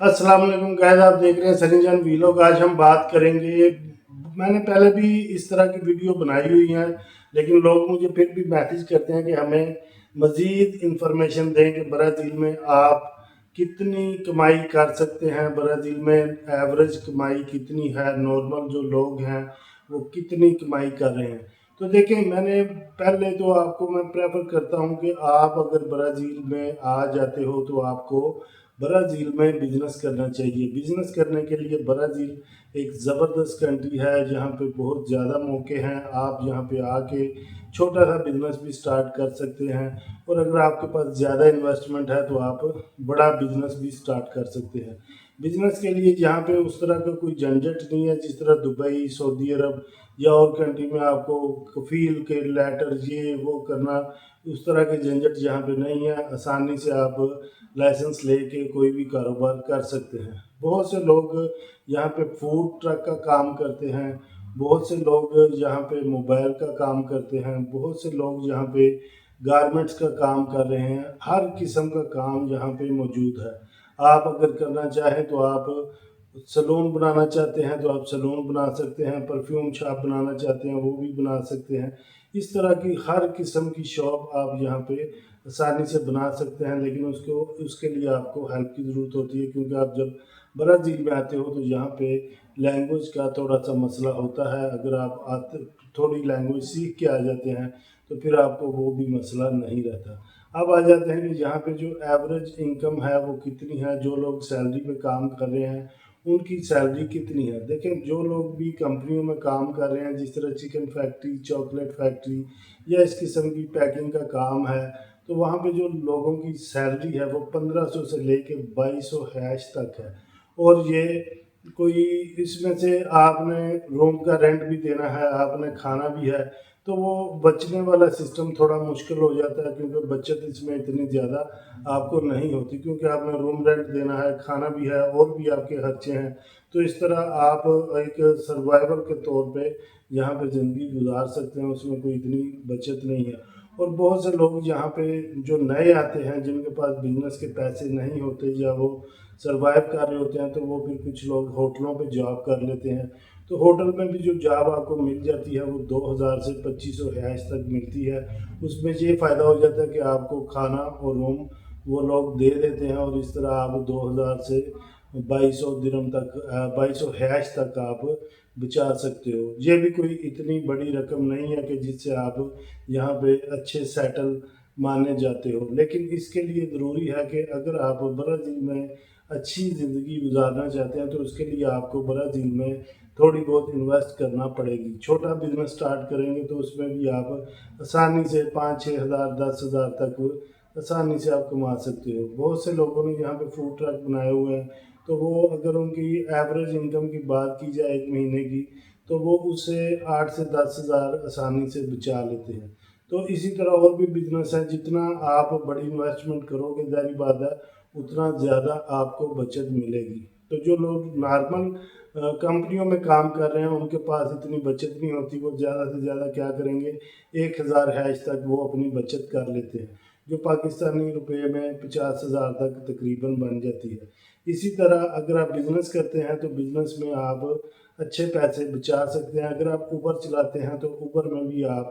अस्सलाम वालेकुम गाइस, आप देख रहे हैं सनी जान वीलॉग। आज हम बात करेंगे। मैंने पहले भी इस तरह की वीडियो बनाई हुई हैं, लेकिन लोग मुझे फिर भी मैसेज करते हैं कि हमें मज़ीद इंफॉर्मेशन दें कि ब्राज़ील में आप कितनी कमाई कर सकते हैं। ब्राज़ील में एवरेज कमाई कितनी है, नॉर्मल जो लोग हैं वो कितनी कमाई कर रहे हैं। तो देखें, मैंने पहले तो आपको मैं प्रेफर करता हूं कि आप अगर ब्राज़ील में आ जाते हो तो आपको ब्राज़ील में बिजनेस करना चाहिए। बिजनेस करने के लिए ब्राज़ील एक ज़बरदस्त कंट्री है जहाँ पे बहुत ज़्यादा मौके हैं। आप यहाँ पे आके छोटा सा बिजनेस भी स्टार्ट कर सकते हैं, और अगर आपके पास ज़्यादा इन्वेस्टमेंट है तो आप बड़ा बिजनेस भी स्टार्ट कर सकते हैं। बिजनेस के लिए यहाँ पे उस तरह का कोई झंझट नहीं है जिस तरह दुबई, सऊदी अरब या और कंट्री में आपको कफील के लेटर ये वो करना। उस तरह के झंझट यहाँ पे नहीं है। आसानी से आप लाइसेंस लेके कोई भी कारोबार कर सकते हैं। बहुत से लोग यहाँ पे फूड ट्रक का काम करते हैं, बहुत से लोग यहाँ पे मोबाइल का काम करते हैं, बहुत से लोग यहाँ पे गारमेंट्स का काम कर रहे हैं। हर किस्म का काम यहाँ पे मौजूद है। आप अगर करना चाहें तो आप सलून बनाना चाहते हैं तो आप सलून बना सकते हैं, परफ्यूम शॉप बनाना चाहते हैं वो भी बना सकते हैं। इस तरह की हर किस्म की शॉप आप यहाँ पे आसानी से बना सकते हैं, लेकिन उसको उसके लिए आपको हेल्प की ज़रूरत होती है, क्योंकि आप जब ब्राज़ील में आते हो तो यहाँ पे लैंग्वेज का थोड़ा सा मसला होता है। अगर आप आते थोड़ी लैंग्वेज सीख के आ जाते हैं तो फिर आपको वो भी मसला नहीं रहता। अब आ जाते हैं कि यहाँ पे जो एवरेज इनकम है वो कितनी है। जो लोग सैलरी पे काम कर रहे हैं उनकी सैलरी कितनी है। देखें, जो लोग भी कंपनियों में काम कर रहे हैं, जिस तरह चिकन फैक्ट्री, चॉकलेट फैक्ट्री या इस किस्म की पैकिंग का काम है, तो वहाँ पे जो लोगों की सैलरी है वो 1500 से लेके 2200 हैश तक है। और ये कोई इसमें से आपने रूम का रेंट भी देना है, आपने खाना भी है, तो वो बचने वाला सिस्टम थोड़ा मुश्किल हो जाता है, क्योंकि बचत इसमें इतनी ज़्यादा आपको नहीं होती, क्योंकि आपने रूम रेंट देना है, खाना भी है और भी आपके खर्चे हैं। तो इस तरह आप एक सर्वाइवल के तौर पे यहाँ पे ज़िंदगी गुजार सकते हैं, उसमें कोई इतनी बचत नहीं है। और बहुत से लोग यहाँ पे जो नए आते हैं, जिनके पास बिजनेस के पैसे नहीं होते या वो सर्वाइव कर रहे होते हैं, तो वो फिर कुछ लोग होटलों पे जॉब कर लेते हैं। तो होटल में भी जो जॉब आपको मिल जाती है वो 2000 से 2500 हैश तक मिलती है। उसमें ये फ़ायदा हो जाता है कि आपको खाना और रूम वो लोग दे देते हैं, और इस तरह आप 2000 से 2200 दिरहम तक 2200 हैश तक आप बचा सकते हो। ये भी कोई इतनी बड़ी रकम नहीं है कि जिससे आप यहाँ पे अच्छे सेटल माने जाते हो। लेकिन इसके लिए ज़रूरी है कि अगर आप ब्राज़ील में अच्छी ज़िंदगी गुजारना चाहते हैं तो उसके लिए आपको ब्राज़ील में थोड़ी बहुत इन्वेस्ट करना पड़ेगी। छोटा बिजनेस स्टार्ट करेंगे तो उसमें भी आप आसानी से 5-6 हज़ार 10 हज़ार तक आसानी से आप कमा सकते हो। बहुत से लोगों ने यहाँ पे फूड ट्रक बनाए हुए हैं, तो वो अगर उनकी एवरेज इनकम की बात की जाए एक महीने की, तो वो उससे 8 से 10 हज़ार आसानी से बचा लेते हैं। तो इसी तरह और भी बिजनेस है, जितना आप बड़ी इन्वेस्टमेंट करोगे ज़ाहिर बात है उतना ज़्यादा आपको बचत मिलेगी। तो जो लोग नॉर्मल कंपनियों में काम कर रहे हैं उनके पास इतनी बचत नहीं होती। वो ज़्यादा से ज़्यादा क्या करेंगे, 1000 हैश तक वो अपनी बचत कर लेते हैं, जो पाकिस्तानी रुपए में 50 हज़ार तक तकरीबन बन जाती है। इसी तरह अगर आप बिज़नेस करते हैं तो बिज़नेस में आप अच्छे पैसे बचा सकते हैं। अगर आप ऊबर चलाते हैं तो ऊबर में भी आप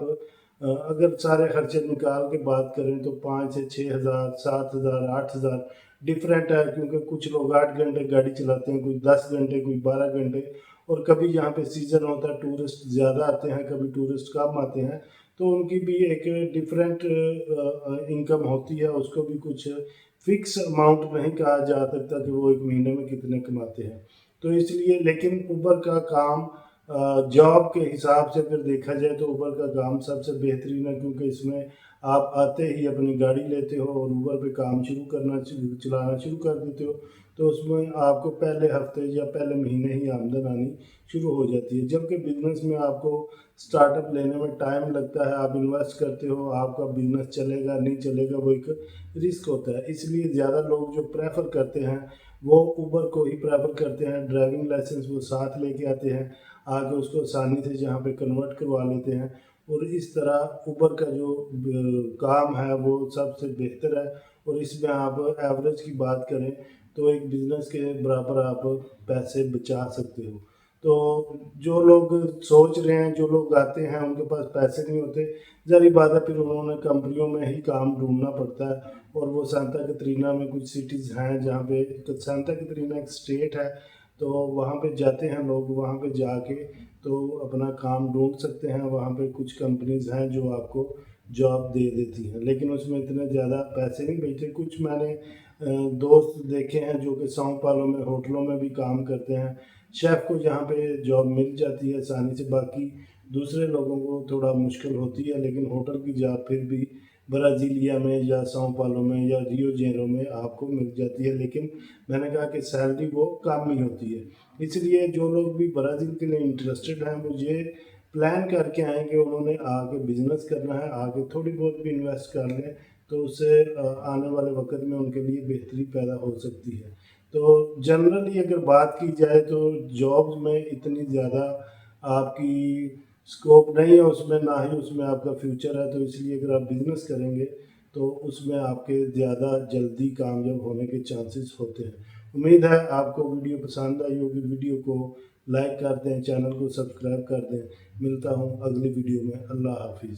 अगर सारे खर्चे निकाल के बात करें तो 5 से 6 हज़ार 7 हज़ार 8 हज़ार डिफरेंट है, क्योंकि कुछ लोग 8 घंटे गाड़ी चलाते हैं, कोई 10 घंटे, कोई 12 घंटे। और कभी यहाँ पे सीज़न होता है, टूरिस्ट ज़्यादा आते हैं, कभी टूरिस्ट कम आते हैं, तो उनकी भी एक डिफरेंट इनकम होती है। उसको भी कुछ फिक्स अमाउंट नहीं कहा जा सकता कि वो एक महीने में कितने कमाते हैं। तो इसलिए लेकिन ऊबर का काम जॉब के हिसाब से अगर देखा जाए तो ऊबर का काम सबसे बेहतरीन है, क्योंकि इसमें आप आते ही अपनी गाड़ी लेते हो और ऊबर पे काम चलाना शुरू कर देते हो, तो उसमें आपको पहले हफ्ते या पहले महीने ही आमदन आनी शुरू हो जाती है। जबकि बिजनेस में आपको स्टार्टअप लेने में टाइम लगता है, आप इन्वेस्ट करते हो, आपका बिजनेस चलेगा नहीं चलेगा वो एक रिस्क होता है। इसलिए ज़्यादा लोग जो प्रेफर करते हैं वो ऊबर को ही प्रेफर करते हैं। ड्राइविंग लाइसेंस वो साथ लेके आते हैं, आगे उसको आसानी से यहाँ पे कन्वर्ट करवा लेते हैं, और इस तरह ऊबर का जो काम है वो सबसे बेहतर है। और इसमें आप एवरेज की बात करें تو ایک بزنس کے برابر آپ پیسے بچا سکتے ہو۔ تو جو لوگ سوچ رہے ہیں، جو لوگ آتے ہیں ان کے پاس پیسے نہیں ہوتے، ظاہری بات ہے پھر انہوں نے کمپنیوں میں ہی کام ڈھونڈنا پڑتا ہے۔ اور وہ سانتا کترینہ میں کچھ سٹیز ہیں جہاں پہ، سانتا کترینہ ایک اسٹیٹ ہے، تو وہاں پہ جاتے ہیں لوگ، وہاں پہ جا کے تو اپنا کام ڈھونڈ سکتے ہیں۔ وہاں پہ کچھ کمپنیز ہیں جو آپ کو جاب دے دیتی ہیں، لیکن اس میں اتنے زیادہ پیسے نہیں بچتے۔ کچھ میں نے دوست دیکھے ہیں جو کہ ساؤ پالو میں ہوٹلوں میں بھی کام کرتے ہیں، شیف کو جہاں پہ جاب مل جاتی ہے آسانی سے، باقی دوسرے لوگوں کو تھوڑا مشکل ہوتی ہے، لیکن ہوٹل کی جاب پھر بھی برازیلیا میں یا ساؤ پالو میں یا ریو جینیرو میں آپ کو مل جاتی ہے، لیکن میں نے کہا کہ سیلری وہ کم ہی ہوتی ہے۔ اس لیے جو لوگ بھی برازیل کے لیے انٹرسٹڈ ہیں وہ یہ پلان کر کے آئیں کہ انہوں نے آ کے بزنس کرنا ہے، آ کے تھوڑی بہت بھی انویسٹ کر لیں تو اس سے آنے والے وقت میں ان کے لیے بہتری پیدا ہو سکتی ہے۔ تو جنرلی اگر بات کی جائے تو جابز میں اتنی زیادہ آپ کی اسکوپ نہیں ہے اس میں، نہ ہی اس میں آپ کا فیوچر ہے، تو اس لیے اگر آپ بزنس کریں گے تو اس میں آپ کے زیادہ جلدی کامیاب ہونے کے چانسز ہوتے ہیں۔ امید ہے آپ کو ویڈیو پسند آئی ہوگی، ویڈیو کو لائک کر دیں، چینل کو سبسکرائب کر دیں۔ ملتا ہوں اگلی ویڈیو میں، اللہ حافظ۔